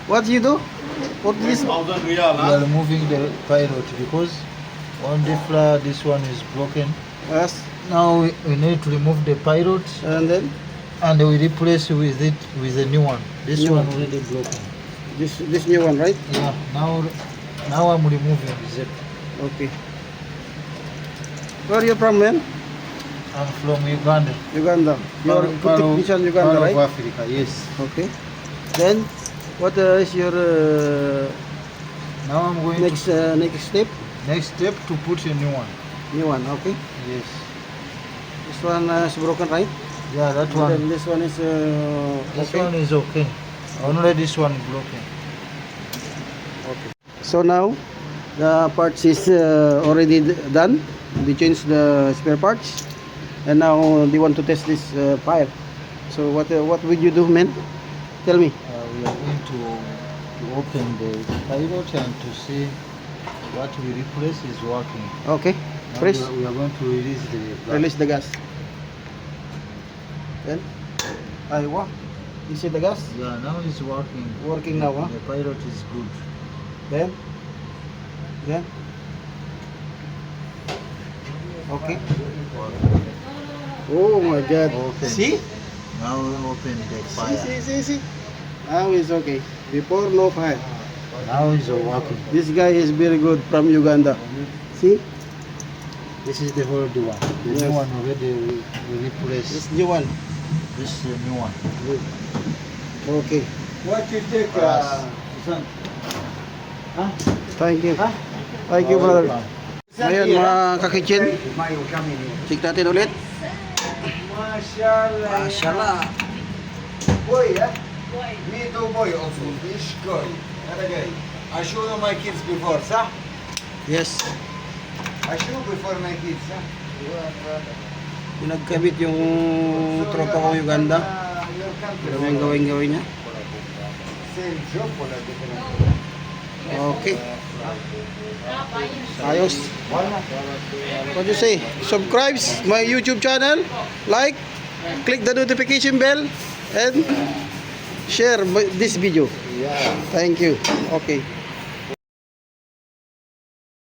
What you do? What this? 1,000 We riyal, are huh? removing the pilot because on the floor this one is broken. Yes. Now we need to remove the pilot And then and we replace with it with a new one. This New one one. already broken. this new one, right? Yeah. Now I'm removing the zip. Okay. Where are you from, man? I'm from Uganda. Uganda. You're technician Uganda, part right? of Africa. Yes. Okay. Then, what is your Now I'm going next step? next step to put a new one. New one, okay. Yes. This one is broken, right? Yeah, that And one. then this one is This okay. one is okay. Only this one broken. Okay. So now the parts is already done. They changed the spare parts, and now they want to test this fire. So what would you do, man? Tell me. We are going to open the pilot and to see what we replace is working. Okay. Now Press. we are going to release the gas. Release the gas. Then, aywa. You see the gas Yeah, now it's working. working now, huh? The pilot is good. Then, okay. Oh my God. Open. See? Now we open the fire. See. Now it's okay. Before, no fire. Now it's working. This guy is very good from Uganda. See? This is the old one. The Yes. new one already we replaced. This new one. This is the new one. Okay. What you take, son? Thank you. Thank you, brother. Ngayon, mga kakitchen. Check natin ulit. Mashallah. Mashallah. Boy, huh? Me too, boy, also. Fish koi. Other guy. I show you my kids before, sir. Yes. I show before my kids, sir. Pinagkabit yung tropa ko Uganda. Your country. Pero yung gawin niya. Same job or a different? Okay. Ayos. What do you say? Subscribe my YouTube channel, like, click the notification bell, and share this video. Yeah. Thank you. Okay.